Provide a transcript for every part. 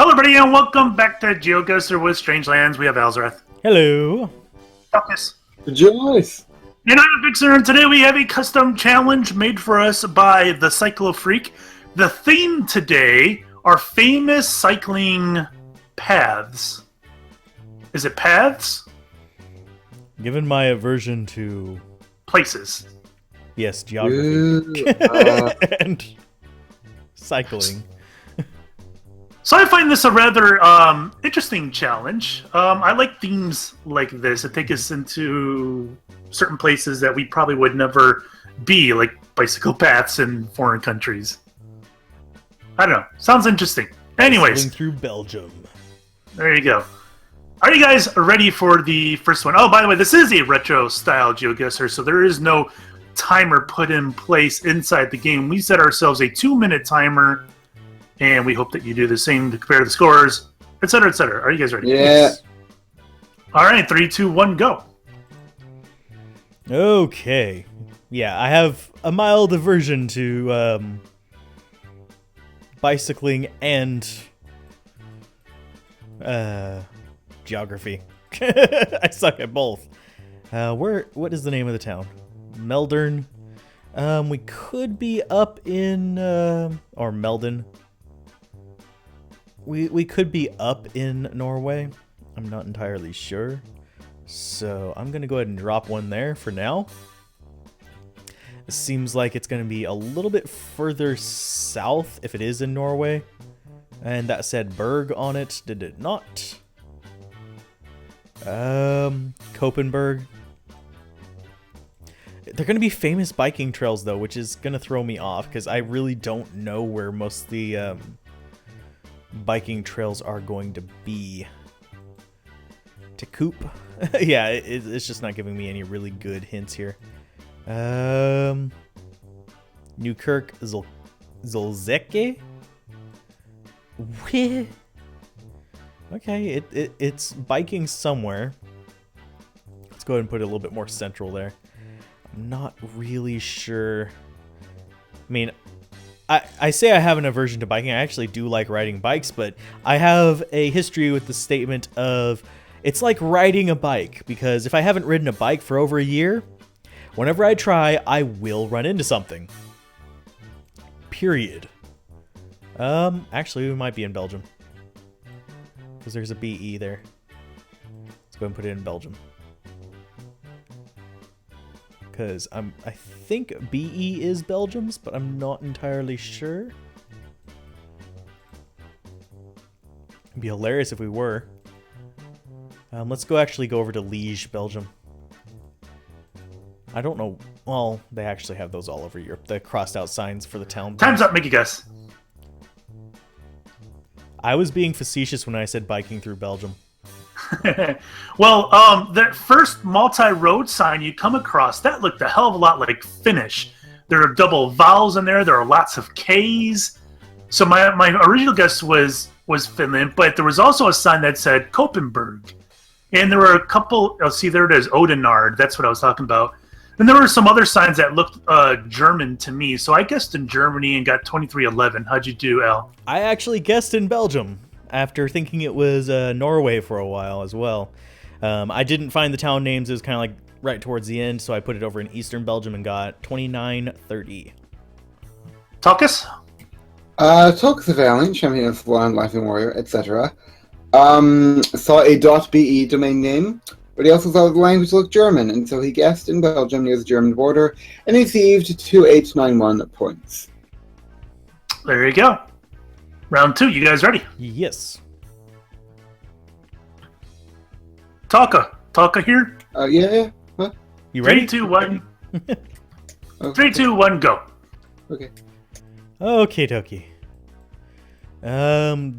Hello, everybody, and welcome back to Geoguessr with Strange Lands. We have Alzorath. Hello. Focus. Joyce. And I'm Geoguessr, and today we have a custom challenge made for us by the Cyclo Freak. The theme today are famous cycling paths. Is it paths? Given my aversion to Places. yes, geography Ooh, and cycling. So I find this a rather interesting challenge. I like themes like this that take us into certain places that we probably would never be, like bicycle paths in foreign countries. I don't know. Sounds interesting. Anyways, Cycling through Belgium. there you go. Are you guys ready for the first one? Oh, by the way, this is a retro-style GeoGuessr, so there is no timer put in place inside the game. We set ourselves a 2-minute timer, and we hope that you do the same to compare the scores, etc., etc. Are you guys ready? Yeah. Yes. All right, 3, 2, 1, go. Okay. Yeah, I have a mild aversion to bicycling and geography. I suck at both. What is the name of the town? Meldern. We could be up in or Meldon. We could be up in Norway. I'm not entirely sure. So I'm gonna go ahead and drop one there for now. It seems like it's gonna be a little bit further south if it is in Norway. And that said Berg on it, did it not? Copenberg. They're going to be famous biking trails, though, which is going to throw me off, because I really don't know where most of the biking trails are going to be. To Coop? Yeah, it's just not giving me any really good hints here. Newkirk, Zolzeke? Okay, it's biking somewhere. Let's go ahead and put it a little bit more central there. I'm not really sure. I mean, I say I have an aversion to biking. I actually do like riding bikes, but I have a history with the statement of it's like riding a bike, because if I haven't ridden a bike for over a year, whenever I try, I will run into something. Period. Actually, we might be in Belgium, because there's a BE there. Let's go and put it in Belgium, because I think BE is Belgium's, but I'm not entirely sure. It'd be hilarious if we were. Let's actually go over to Liège, Belgium. I don't know. Well, they actually have those all over Europe. The crossed out signs for the town. Time's up. Make a guess. I was being facetious when I said biking through Belgium. Well, that first multi-road sign you come across, that looked a hell of a lot like Finnish. There are double vowels in there. There are lots of K's. So my original guess was Finland, but there was also a sign that said Copenberg. And there were a couple, oh, see, there it is, Odenard. That's what I was talking about. And there were some other signs that looked German to me. So I guessed in Germany and got 2311. How'd you do, Al? I actually guessed in Belgium after thinking it was Norway for a while as well. I didn't find the town names. It was kind of like right towards the end, so I put it over in Eastern Belgium and got 2930. Talkus? Talk the Valiant, Champion of Land, Life and Warrior, etc. Saw a .be domain name, but he also thought the language looked German, and so he guessed in Belgium near the German border, and he received 2891 points. There you go. Round 2. You guys ready? Yes. Talka here. Yeah. What? You ready? 3, 2, 1. Okay. 3, 2, 1, go. Okay. Okay, dokie.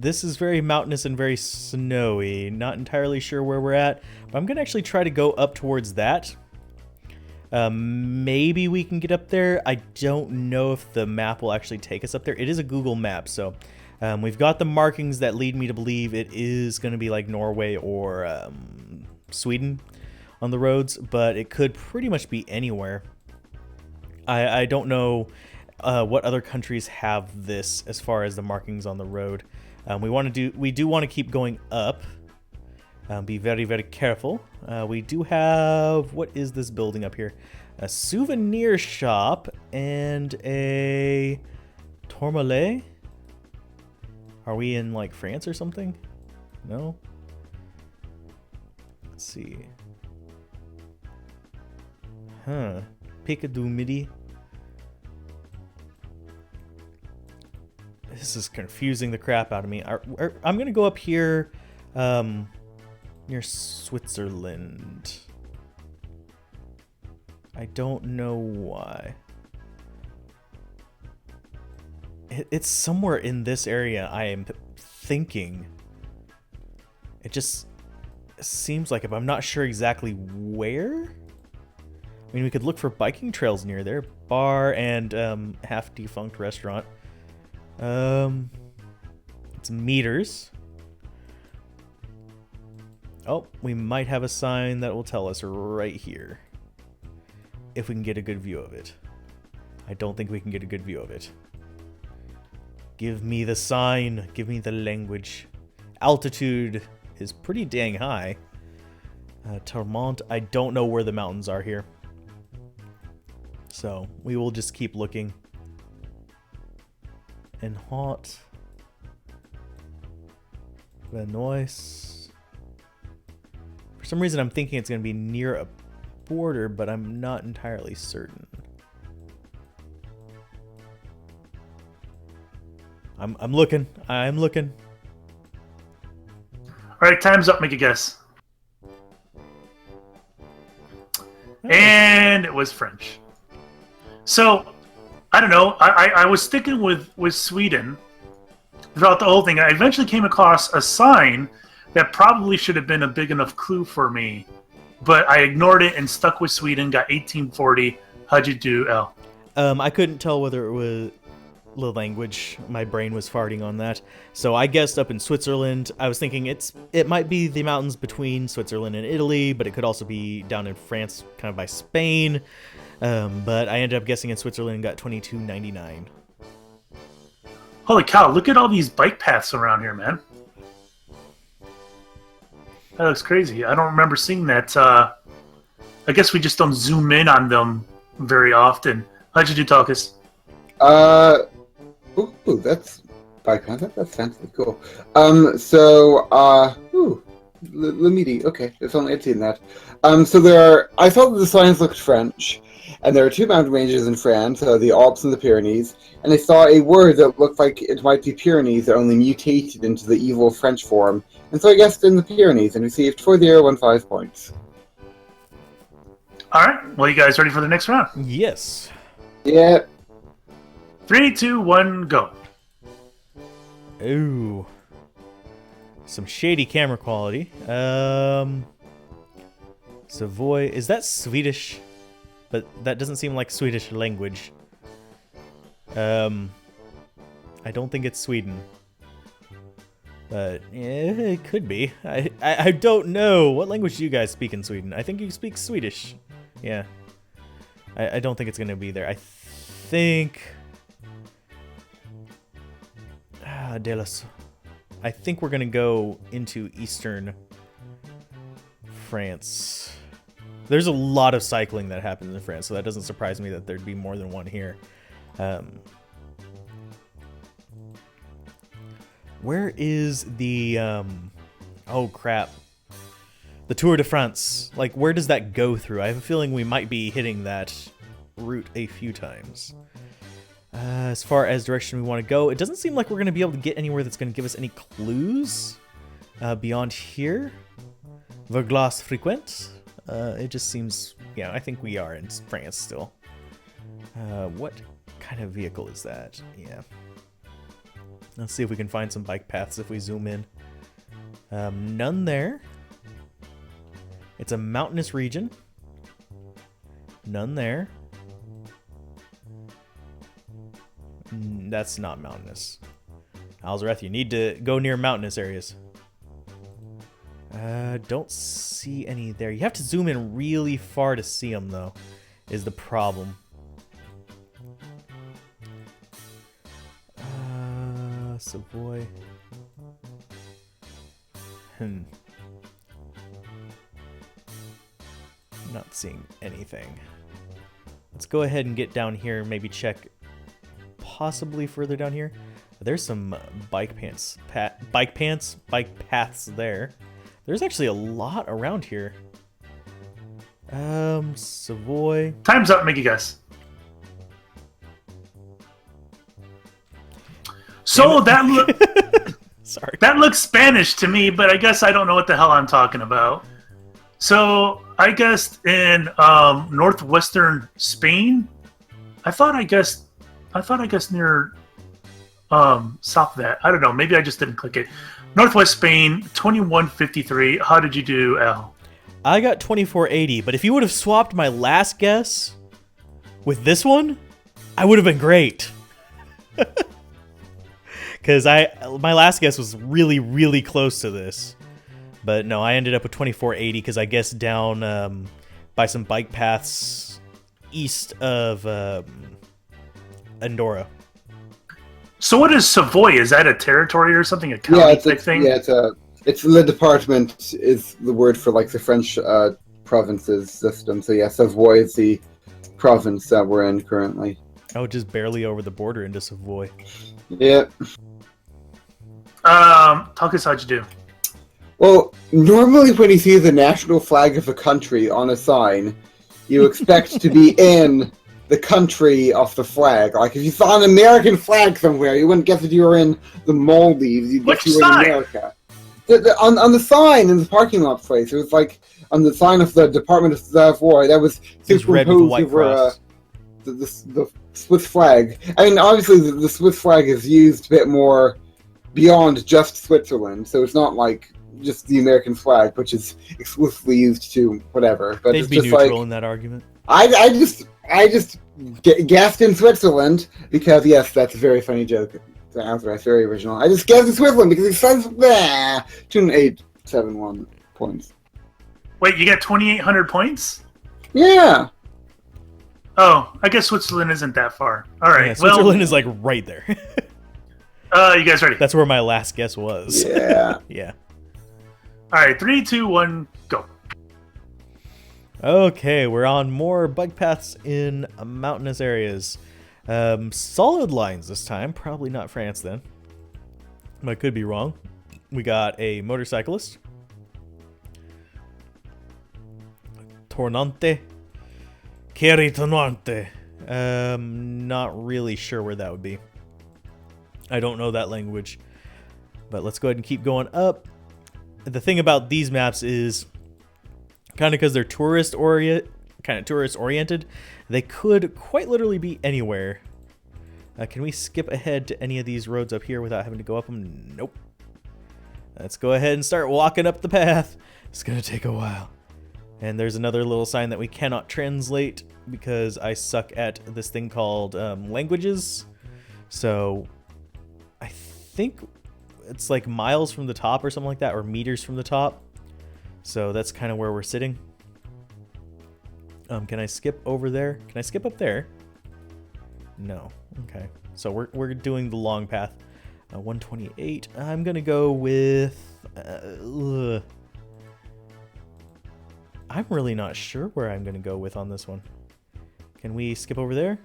This is very mountainous and very snowy. Not entirely sure where we're at, but I'm gonna actually try to go up towards that. Maybe we can get up there. I don't know if the map will actually take us up there. It is a Google map, so we've got the markings that lead me to believe it is gonna be like Norway or Sweden on the roads, but it could pretty much be anywhere. I don't know what other countries have this as far as the markings on the road. We do want to keep going up. Be very, very careful. We do have, what is this building up here? A souvenir shop and a tourmalet. Are we in like France or something? No. Let's see. Huh. Pic du Midi. This is confusing the crap out of me. I'm gonna go up here, near Switzerland. I don't know why. It's somewhere in this area, I am thinking. It just seems like it, but I'm not sure exactly where. I mean, we could look for biking trails near there. Bar and half-defunct restaurant. It's meters. Oh, we might have a sign that will tell us right here. If we can get a good view of it. I don't think we can get a good view of it. Give me the sign. Give me the language. Altitude is pretty dang high. Termont, I don't know where the mountains are here. So, we will just keep looking. And hot. Vanois. For some reason, I'm thinking it's going to be near a border, but I'm not entirely certain. I'm looking. I'm looking. All right, time's up. Make a guess. And it was French. So, I don't know. I was sticking with Sweden throughout the whole thing. I eventually came across a sign that probably should have been a big enough clue for me, but I ignored it and stuck with Sweden. Got 1840. How'd you do, L? I couldn't tell whether it was the language. My brain was farting on that. So I guessed up in Switzerland. I was thinking it might be the mountains between Switzerland and Italy, but it could also be down in France, kind of by Spain. But I ended up guessing in Switzerland and got 22.99. Holy cow, look at all these bike paths around here, man. That looks crazy. I don't remember seeing that. I guess we just don't zoom in on them very often. How'd you do, Talkus? Ooh, that's bike path. That's fancy. Cool. Lemidi. Okay, if only I'd seen that. I thought that the signs looked French, and there are two mountain ranges in France, the Alps and the Pyrenees, and I saw a word that looked like it might be Pyrenees that only mutated into the evil French form, and so I guessed in the Pyrenees and received 4015 points. All right. Well, you guys ready for the next round? Yes. Yeah. 3, 2, 1, go. Ooh. Some shady camera quality. Savoy. Is that Swedish? But that doesn't seem like Swedish language. I don't think it's Sweden. But it could be. I don't know. What language do you guys speak in Sweden? I think you speak Swedish. Yeah. I don't think it's going to be there. I think... I think we're going to go into eastern France. There's a lot of cycling that happens in France, so that doesn't surprise me that there'd be more than one here. Where is the... oh, crap. The Tour de France. Like, where does that go through? I have a feeling we might be hitting that route a few times. As far as direction we want to go, it doesn't seem like we're going to be able to get anywhere that's going to give us any clues beyond here. Verglas frequent. It just seems... Yeah, I think we are in France still. What kind of vehicle is that? Yeah. Let's see if we can find some bike paths if we zoom in. None there. It's a mountainous region. None there. That's not mountainous. Alzorath, you need to go near mountainous areas. Don't see any there. You have to zoom in really far to see them, though, is the problem. Savoy. Not seeing anything. Let's go ahead and get down here and maybe check possibly further down here. There's some bike paths there. There's actually a lot around here. Savoy. Time's up. Make a guess. So Sorry. That looks Spanish to me, but I guess I don't know what the hell I'm talking about. So I guessed in northwestern Spain. I thought I guessed near south of that. I don't know. Maybe I just didn't click it. Northwest Spain, 2153. How did you do, Al? I got 2480, but if you would have swapped my last guess with this one, I would have been great. Because my last guess was really, really close to this. But no, I ended up with 2480 because I guessed down by some bike paths east of Andorra. So what is Savoy? Is that a territory or something? A county type thing? Yeah, it's Le Department is the word for like the French provinces system. So yeah, Savoy is the province that we're in currently. Oh, just barely over the border into Savoy. Yeah. Talk us how'd you do? Well, normally when you see the national flag of a country on a sign, you expect to be in the country of the flag. Like, if you saw an American flag somewhere, you wouldn't guess that you were in the Maldives. You'd guess you were in America. On the sign in the parking lot place, it was like, on the sign of the Department of Savoy, that was superimposed over the Swiss flag. I mean, obviously, the Swiss flag is used a bit more beyond just Switzerland, so it's not like just the American flag, which is exclusively used to whatever. But they'd it's be just neutral like, in that argument. I just guessed in Switzerland because yes, that's a very funny joke. Alzorath, very original. I just guessed in Switzerland because it says 2871 points. Wait, you got 2,800 points? Yeah. Oh, I guess Switzerland isn't that far. All right. Yeah, Switzerland is like right there. You guys ready? That's where my last guess was. Yeah. Yeah. All right, 3, 2, 1, go. Okay, we're on more bike paths in mountainous areas. Solid lines this time. Probably not France then. I could be wrong. We got a motorcyclist. Tornante. Tornante. Not really sure where that would be. I don't know that language. But let's go ahead and keep going up. The thing about these maps is kind of because they're tourist oriented, they could quite literally be anywhere. Can we skip ahead to any of these roads up here without having to go up them? Nope. Let's go ahead and start walking up the path. It's gonna take a while. And there's another little sign that we cannot translate because I suck at this thing called languages. So I think it's like miles from the top or something like that, or meters from the top. So that's kind of where we're sitting. Can I skip over there? Can I skip up there? No. Okay. So we're doing the long path. 128. I'm gonna go with. I'm really not sure where I'm gonna go with on this one. Can we skip over there?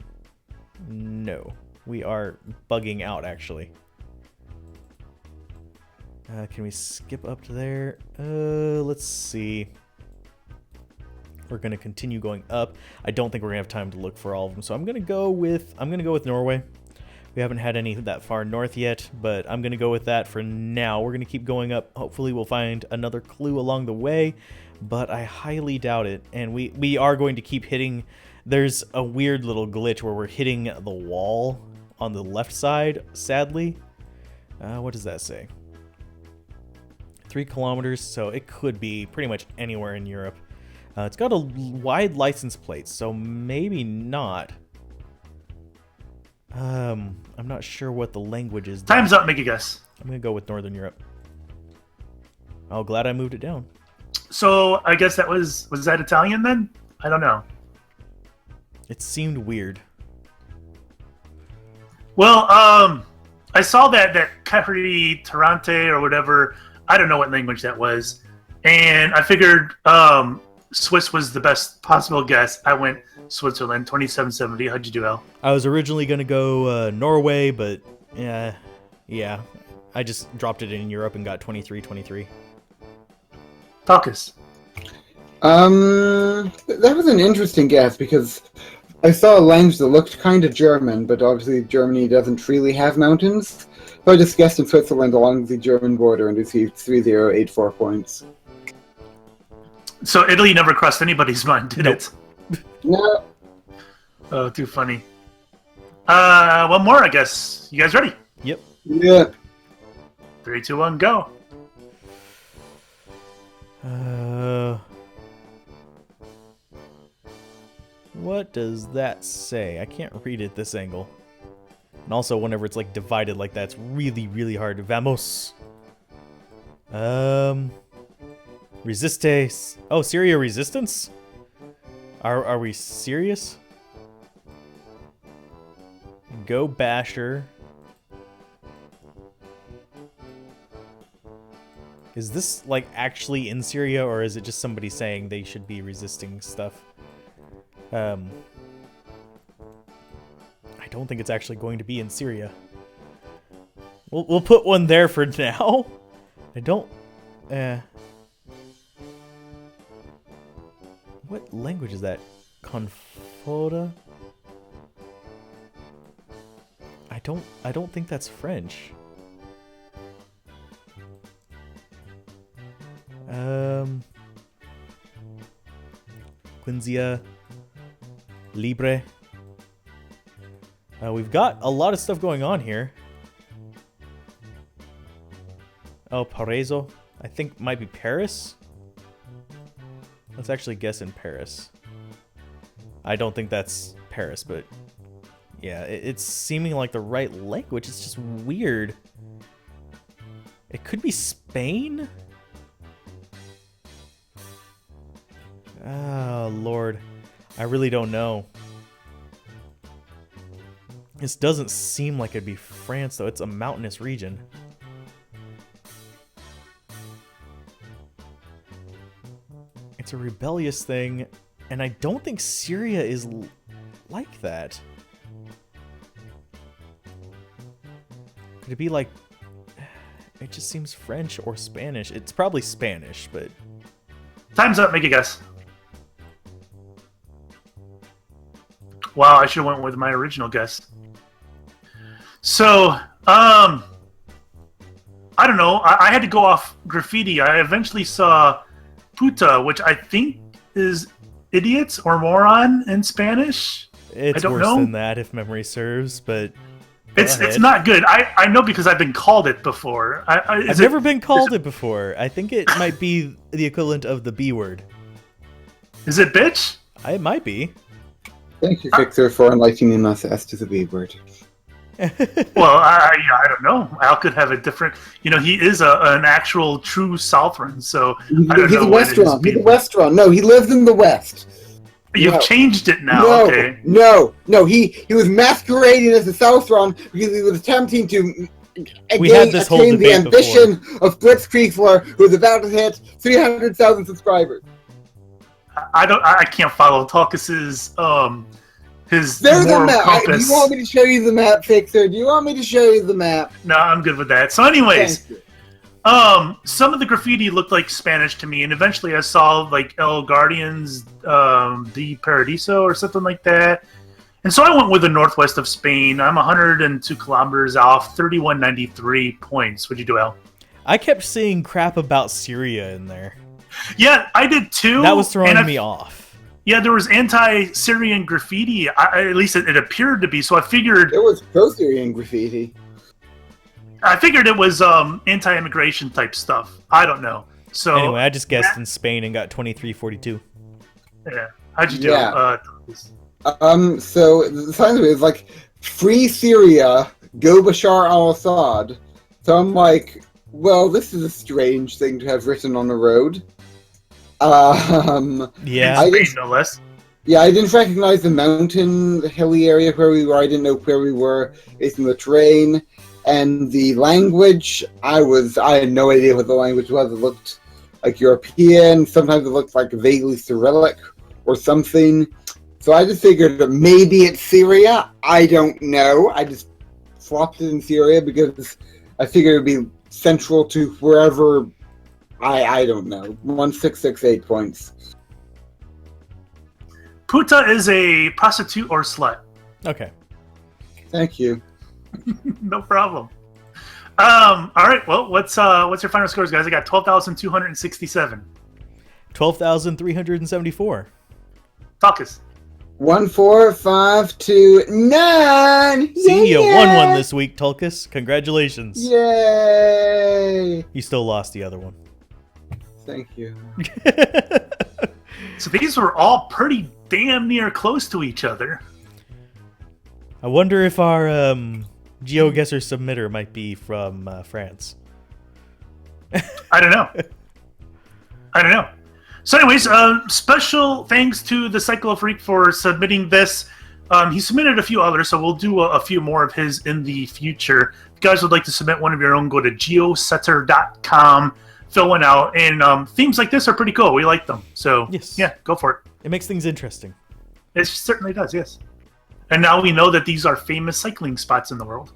No. We are bugging out actually. Can we skip up to there? Let's see. We're gonna continue going up. I don't think we're gonna have time to look for all of them, so I'm gonna go with Norway. We haven't had any that far north yet, but I'm gonna go with that for now. We're gonna keep going up. Hopefully, we'll find another clue along the way, but I highly doubt it. And we are going to keep hitting. There's a weird little glitch where we're hitting the wall on the left side. Sadly, what does that say? 3 kilometers, so it could be pretty much anywhere in Europe. It's got a wide license plate, so maybe not. I'm not sure what the language is. Time's up, make a guess. I'm gonna go with Northern Europe. Oh, glad I moved it down. So I guess that was that Italian then? I don't know. It seemed weird. Well, I saw that Capri Tarante or whatever I don't know what language that was. And I figured Swiss was the best possible guess. I went Switzerland, 2770. How'd you do, Al? I was originally going to go Norway, but yeah, I just dropped it in Europe and got 2323. Falcus. That was an interesting guess because I saw a language that looked kind of German, but obviously Germany doesn't really have mountains. So I just guessed in Switzerland along the German border and received 3084 points. So Italy never crossed anybody's mind, did it? No. Oh, too funny. One more, I guess. You guys ready? Yep. Yeah. 3, 2, 1, go. What does that say? I can't read it this angle. And also, whenever it's like divided like that, it's really, really hard. Vamos. Resiste. Oh, Syria resistance? Are we serious? Go Basher. Is this like actually in Syria, or is it just somebody saying they should be resisting stuff? I don't think it's actually going to be in Syria. We'll put one there for now. I don't. What language is that? Confoda? I don't think that's French. Quinzia. Libre. We've got a lot of stuff going on here. Oh, Paraiso. I think might be Paris. Let's actually guess in Paris. I don't think that's Paris, but yeah, it's seeming like the right language. It's just weird. It could be Spain? Oh, Lord. I really don't know. This doesn't seem like it'd be France, though. It's a mountainous region. It's a rebellious thing, and I don't think Syria is like that. Could it be like... It just seems French or Spanish. It's probably Spanish, but... Time's up. Make a guess. Wow, I should have went with my original guess. So, I don't know. I had to go off graffiti. I eventually saw puta, which I think is idiots or moron in Spanish. It's worse than that, if memory serves, but... It's not good. I know because I've been called it before. I've never been called it before. I think it might be the equivalent of the B word. Is it bitch? It might be. Thank you, Victor, for enlightening us as to the B word. Well, I don't know. Al could have a different... You know, he is an actual true Southron, so I don't know. He's a Westron. No, he lives in the West. You've changed it now, no, okay. No, he was masquerading as a Southron because he was attempting to attain the ambition of Blitzkriegler, who was about to hit 300,000 subscribers. I can't follow Tulkus's his There's moral a map. compass. Do you want me to show you the map, Fixer? Do you want me to show you the map? No, I'm good with that. So anyways, some of the graffiti looked like Spanish to me, and eventually I saw like El Guardians de Paradiso or something like that. And so I went with the northwest of Spain. I'm 102 kilometers off, 3193 points. What'd you do, Al? I kept seeing crap about Syria in there. Yeah, I did too. That was throwing me off. Yeah, there was anti-Syrian graffiti. At least it appeared to be. So I figured it was pro-Syrian graffiti. I figured it was anti-immigration type stuff. I don't know. So anyway, I just guessed in Spain and got 2342. Yeah, how'd you do? Yeah. So the sign of it is like free Syria, go Bashar al-Assad. So I'm like, well, this is a strange thing to have written on a road. Yeah, no less. Yeah, I didn't recognize the mountain, the hilly area where we were. I didn't know where we were based on the terrain. and the language, I had no idea what the language was. It looked like European. Sometimes it looked like vaguely Cyrillic or something. So I just figured that maybe it's Syria. I don't know. I just flopped it in Syria because I figured it would be central to wherever. I don't know. 1668 points. Puta is a prostitute or slut. Okay. Thank you. No problem. All right. Well, what's your final scores, guys? I got 12,267. 12,374. Talkus. 1, 4, 5, 2, 9. See, you won one this week, Tulkas. Congratulations. Yay! You still lost the other one. Thank you. So these were all pretty damn near close to each other. I wonder if our Geoguessr submitter might be from France. I don't know. So anyways, special thanks to the Cyclo Freak for submitting this. He submitted a few others, so we'll do a few more of his in the future. If you guys would like to submit one of your own, go to geoguessr.com, fill one out. And themes like this are pretty cool. We like them. So yes. Yeah, go for it. It makes things interesting. It certainly does, yes. And now we know that these are famous cycling spots in the world.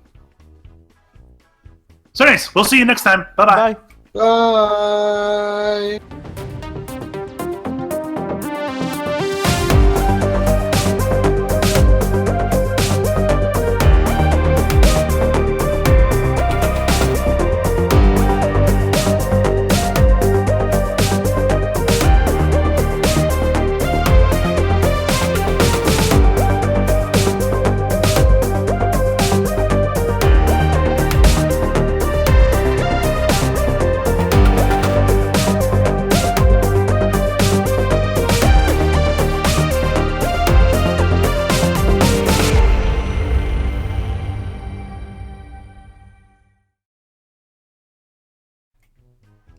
So anyways, we'll see you next time. Bye-bye. Bye. Bye.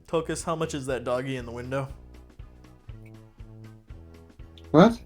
Tulkas, how much is that doggy in the window? What?